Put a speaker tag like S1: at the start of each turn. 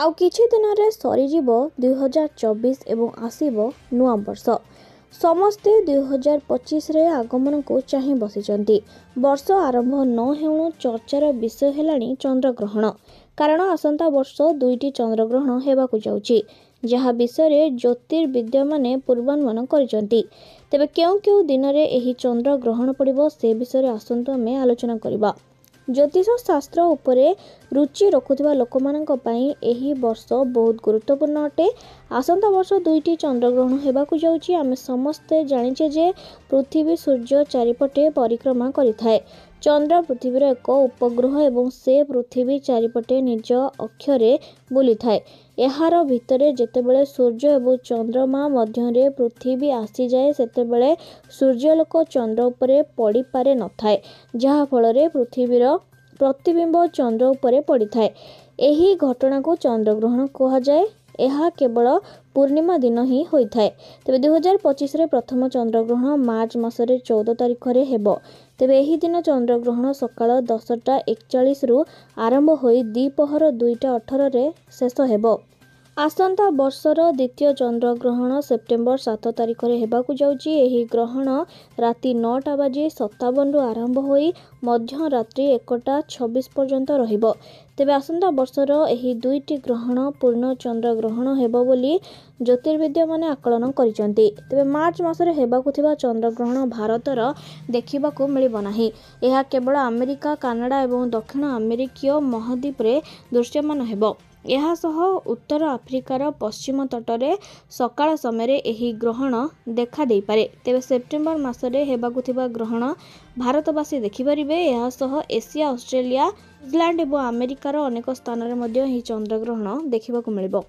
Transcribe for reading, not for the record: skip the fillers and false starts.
S1: आउ किछि दिन रे सरीजिव 2024 एवं आसीबो नुआ वर्ष। समस्ते 2025 रे आगमन को चाहि बसिचंती। वर्ष आरंभ न हेउनु चर्चार विषय हेलानी चंद्रग्रहण। कारण आसंता वर्ष 2टी चंद्रग्रहण हेबाकु जाउची, जहा विषय रे ज्योतिर्विद्या माने पूर्वानुमान करिसंती। तेबे केउ केउ दिन रे एही चंद्रग्रहण पड़िबो से विषय रे आसंता में आलोचना करिबा। ज्योतिष शास्त्र उपरे रुचि रखुथिबा लोकमानंक पई एही वर्ष बहुत गुरुत्वपूर्ण अटे। आसंता वर्ष 2टी चंद्रग्रहण हेबाकु जाउची। आमे समस्ते जानिचे जे पृथ्वी सूर्य चारिपटे परिक्रमा करिथाए। चंद्र पृथ्वीर एक उपग्रह एवं से पृथ्वी चारिपटे निज अक्षरे बुली थाए। एहार भितरे जेतेबेले सूर्य एवं चंद्रमा मध्यरे पृथ्वी आसी जाए सेतेबेले सूर्यलोक चंद्र उपरे पड़ी पारे न थाए, जहा फलरे पृथ्वीर प्रतिबिंब चंद्र उपरे पड़ी थाए। एही घटना को चंद्रग्रहण कहा जाए। यह केवल पूर्णिमा दिन ही होइथाए। तेबे 2025 रे प्रथम चंद्रग्रहण मार्च मासरे 14 तारिख रे हेबो। तेबे एही दिन चंद्रग्रहण सकाळ 10:41 रु आरंभ होई दीपहर 2:18 रे शेष हेबो। आसंता वर्षर द्वितीय चंद्रग्रहण सेप्टेम्बर 7 तारिख रे हेबाकु जाउची। एही ग्रहण राति 9:57 रु आरंभ होई मध्य रात्रि 1:26 पर्यंत रहिबो। तेबे आसंता वर्षर एही दुईटी ग्रहण पूर्ण चंद्रग्रहण हेबो बोली ज्योतिर्विद्या माने आकलन करिसंती। तेबे मार्च मासरे हेबाकु थिबा चंद्रग्रहण भारतर देखिबाकू मिलिबो नाही। एहा केवल अमेरिका, कानाडा एवं दक्षिण अमेरिकीय महाद्वीप रे दृश्यमान हेबो। एहा सह उत्तर आफ्रिकार पश्चिम तटरे सकाळ समय एही ग्रहण देखा देई पारे। तेबे सेप्टेम्बर मासरे हेबाकु थिबा ग्रहण भारतवासी देखिपारिबे। एहा सह एशिया, ऑस्ट्रेलिया, न्यूजीलैंड एवं अमेरिकार अनेक स्थान रे मध्य एही चंद्रग्रहण देखिबाकू मिलिबो।